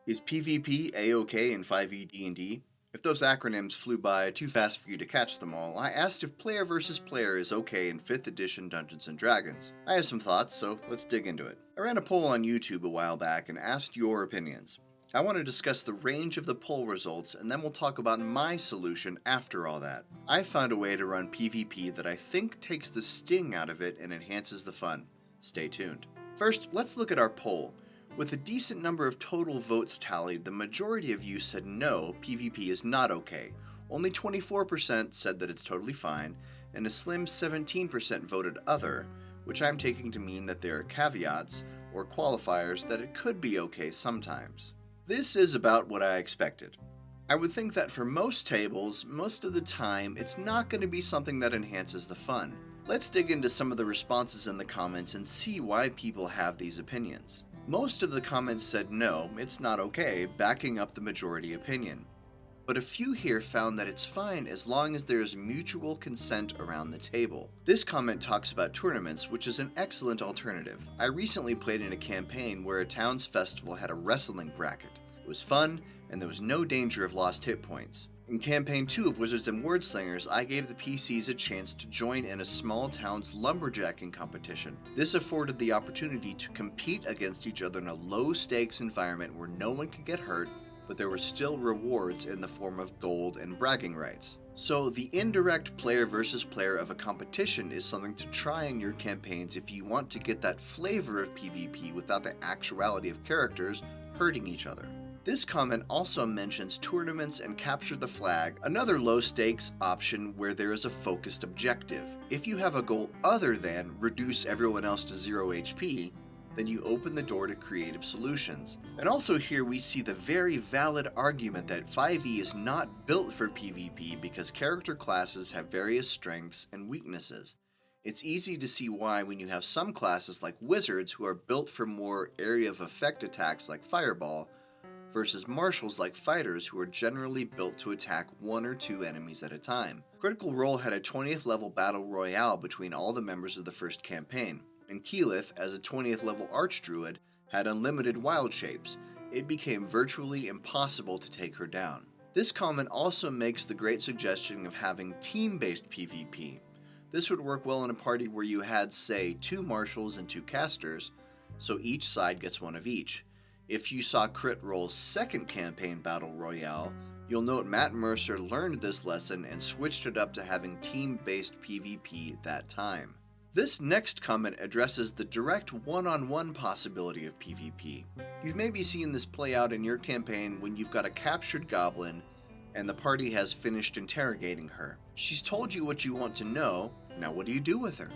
Is PvP A-OK in 5e D&D? If those acronyms flew by too fast for you to catch them all, I asked if player versus player is okay in 5th edition Dungeons & Dragons. I have some thoughts, so let's dig into it. I ran a poll on YouTube a while back and asked your opinions. I want to discuss the range of the poll results, and then we'll talk about my solution after all that. I found a way to run PvP that I think takes the sting out of it and enhances the fun. Stay tuned. First, let's look at our poll. With a decent number of total votes tallied, the majority of you said no, PvP is not okay. Only 24% said that it's totally fine, and a slim 17% voted other, which I'm taking to mean that there are caveats, or qualifiers, that it could be okay sometimes. This is about what I expected. I would think that for most tables, most of the time, it's not going to be something that enhances the fun. Let's dig into some of the responses in the comments and see why people have these opinions. Most of the comments said no, it's not okay, backing up the majority opinion. But a few here found that it's fine as long as there is mutual consent around the table. This comment talks about tournaments, which is an excellent alternative. I recently played in a campaign where a town's festival had a wrestling bracket. It was fun, and there was no danger of lost hit points. In Campaign 2 of Wizards and Wordslingers, I gave the PCs a chance to join in a small town's lumberjacking competition. This afforded the opportunity to compete against each other in a low-stakes environment where no one could get hurt, but there were still rewards in the form of gold and bragging rights. So the indirect player versus player of a competition is something to try in your campaigns if you want to get that flavor of PvP without the actuality of characters hurting each other. This comment also mentions tournaments and capture the flag, another low-stakes option where there is a focused objective. If you have a goal other than reduce everyone else to 0 HP, then you open the door to creative solutions. And also here we see the very valid argument that 5e is not built for PvP because character classes have various strengths and weaknesses. It's easy to see why when you have some classes like wizards who are built for more area of effect attacks like fireball, versus marshals like fighters who are generally built to attack 1 or 2 enemies at a time. Critical Role had a 20th level battle royale between all the members of the first campaign, and Keyleth, as a 20th level archdruid, had unlimited wild shapes. It became virtually impossible to take her down. This comment also makes the great suggestion of having team-based PvP. This would work well in a party where you had, say, 2 marshals and 2 casters, so each side gets 1 of each. If you saw Crit Role's second campaign battle royale, you'll note Matt Mercer learned this lesson and switched it up to having team-based PvP that time. This next comment addresses the direct one-on-one possibility of PvP. You've maybe seen this play out in your campaign when you've got a captured goblin and the party has finished interrogating her. She's told you what you want to know, now what do you do with her?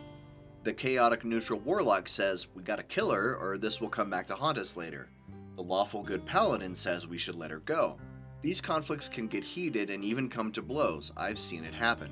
The chaotic neutral warlock says, we gotta kill her or this will come back to haunt us later. The lawful good paladin says we should let her go. These conflicts can get heated and even come to blows. I've seen it happen.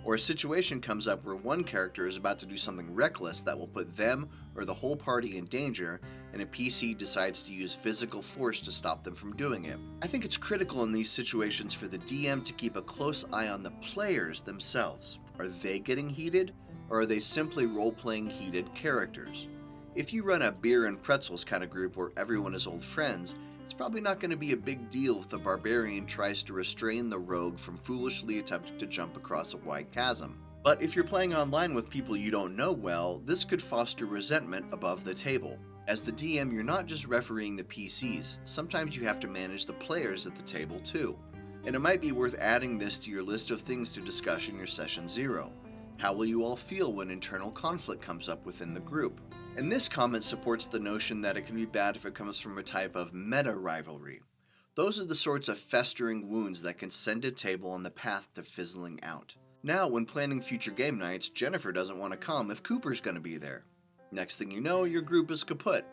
Or a situation comes up where one character is about to do something reckless that will put them or the whole party in danger, and a PC decides to use physical force to stop them from doing it. I think it's critical in these situations for the DM to keep a close eye on the players themselves. Are they getting heated, or are they simply role-playing heated characters? If you run a beer and pretzels kind of group where everyone is old friends, it's probably not going to be a big deal if the barbarian tries to restrain the rogue from foolishly attempting to jump across a wide chasm. But if you're playing online with people you don't know well, this could foster resentment above the table. As the DM, you're not just refereeing the PCs, sometimes you have to manage the players at the table too. And it might be worth adding this to your list of things to discuss in your session 0. How will you all feel when internal conflict comes up within the group? And this comment supports the notion that it can be bad if it comes from a type of meta rivalry. Those are the sorts of festering wounds that can send a table on the path to fizzling out. Now, when planning future game nights, Jennifer doesn't want to come if Cooper's going to be there. Next thing you know, your group is kaput.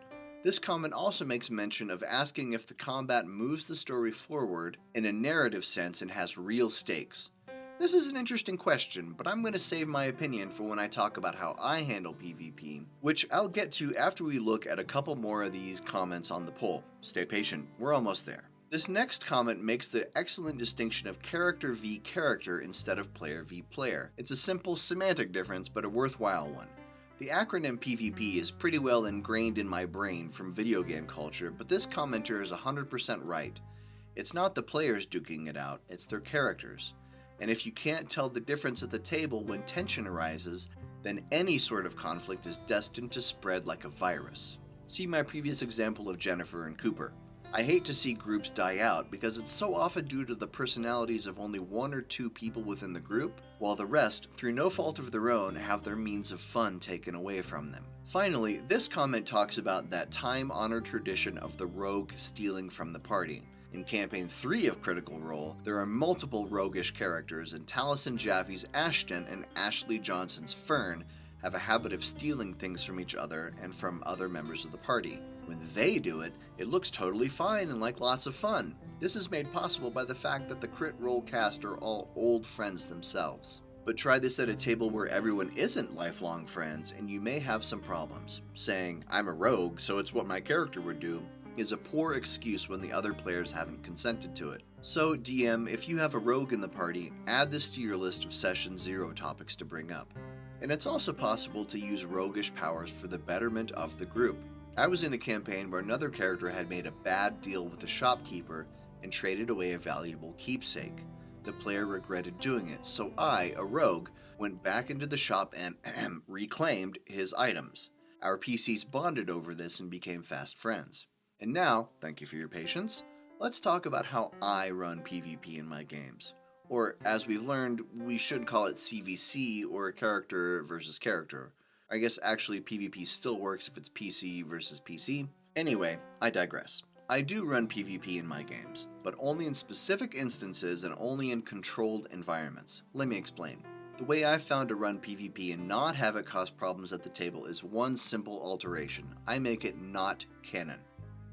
This comment also makes mention of asking if the combat moves the story forward in a narrative sense and has real stakes. This is an interesting question, but I'm going to save my opinion for when I talk about how I handle PvP, which I'll get to after we look at a couple more of these comments on the poll. Stay patient, we're almost there. This next comment makes the excellent distinction of character v character instead of player v player. It's a simple semantic difference, but a worthwhile one. The acronym PvP is pretty well ingrained in my brain from video game culture, but this commenter is 100% right. It's not the players duking it out, it's their characters. And if you can't tell the difference at the table when tension arises, then any sort of conflict is destined to spread like a virus. See my previous example of Jennifer and Cooper. I hate to see groups die out because it's so often due to the personalities of only one or two people within the group, while the rest, through no fault of their own, have their means of fun taken away from them. Finally, this comment talks about that time-honored tradition of the rogue stealing from the party. In Campaign 3 of Critical Role, there are multiple roguish characters, and Taliesin Jaffe's Ashton and Ashley Johnson's Fern have a habit of stealing things from each other and from other members of the party. When they do it, it looks totally fine and like lots of fun. This is made possible by the fact that the Crit Role cast are all old friends themselves. But try this at a table where everyone isn't lifelong friends, and you may have some problems. Saying, "I'm a rogue, so it's what my character would do," is a poor excuse when the other players haven't consented to it. So, DM, if you have a rogue in the party, add this to your list of Session 0 topics to bring up. And it's also possible to use roguish powers for the betterment of the group. I was in a campaign where another character had made a bad deal with the shopkeeper and traded away a valuable keepsake. The player regretted doing it, so I, a rogue, went back into the shop and reclaimed his items. Our PCs bonded over this and became fast friends. And now, thank you for your patience, let's talk about how I run PvP in my games. Or, as we've learned, we should call it CVC, or character versus character. I guess actually PvP still works if it's PC versus PC. Anyway, I digress. I do run PvP in my games, but only in specific instances and only in controlled environments. Let me explain. The way I've found to run PvP and not have it cause problems at the table is one simple alteration. I make it not canon.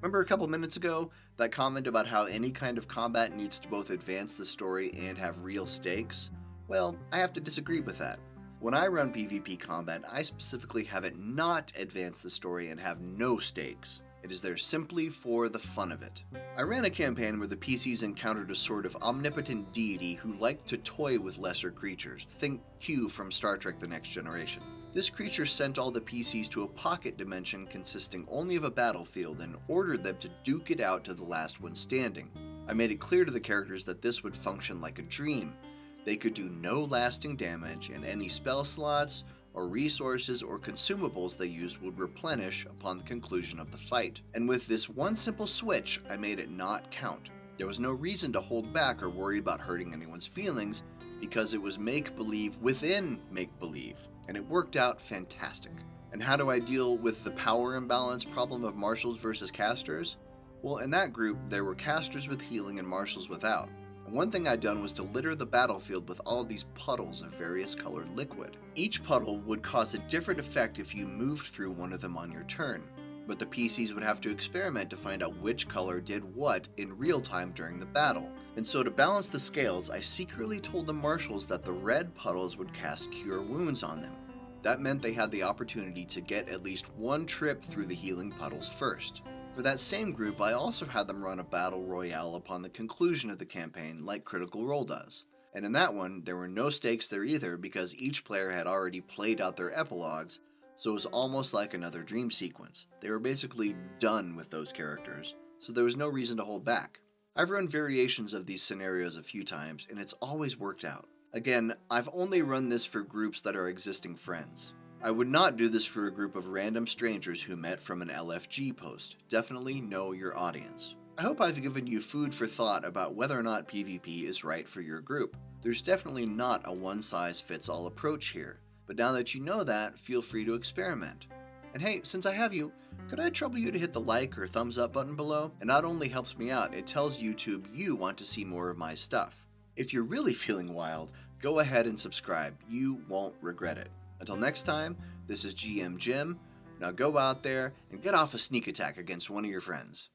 Remember a couple minutes ago, that comment about how any kind of combat needs to both advance the story and have real stakes? Well, I have to disagree with that. When I run PvP combat, I specifically have it not advance the story and have no stakes. It is there simply for the fun of it. I ran a campaign where the PCs encountered a sort of omnipotent deity who liked to toy with lesser creatures. Think Q from Star Trek: The Next Generation. This creature sent all the PCs to a pocket dimension consisting only of a battlefield and ordered them to duke it out to the last one standing. I made it clear to the characters that this would function like a dream. They could do no lasting damage, and any spell slots, or resources or consumables they used would replenish upon the conclusion of the fight. And with this one simple switch, I made it not count. There was no reason to hold back or worry about hurting anyone's feelings, because it was make-believe within make-believe, and it worked out fantastic. And how do I deal with the power imbalance problem of marshals versus casters? Well, in that group, there were casters with healing and marshals without. And one thing I'd done was to litter the battlefield with all of these puddles of various colored liquid. Each puddle would cause a different effect if you moved through one of them on your turn, but the PCs would have to experiment to find out which color did what in real time during the battle. And so to balance the scales, I secretly told the marshals that the red puddles would cast Cure Wounds on them. That meant they had the opportunity to get at least one trip through the healing puddles first. For that same group, I also had them run a battle royale upon the conclusion of the campaign like Critical Role does. And in that one, there were no stakes there either because each player had already played out their epilogues, so it was almost like another dream sequence. They were basically done with those characters, so there was no reason to hold back. I've run variations of these scenarios a few times, and it's always worked out. Again, I've only run this for groups that are existing friends. I would not do this for a group of random strangers who met from an LFG post. Definitely know your audience. I hope I've given you food for thought about whether or not PvP is right for your group. There's definitely not a one-size-fits-all approach here, but now that you know that, feel free to experiment. And hey, since I have you, could I trouble you to hit the like or thumbs up button below? It not only helps me out, it tells YouTube you want to see more of my stuff. If you're really feeling wild, go ahead and subscribe. You won't regret it. Until next time, this is GM Jim. Now go out there and get off a sneak attack against one of your friends.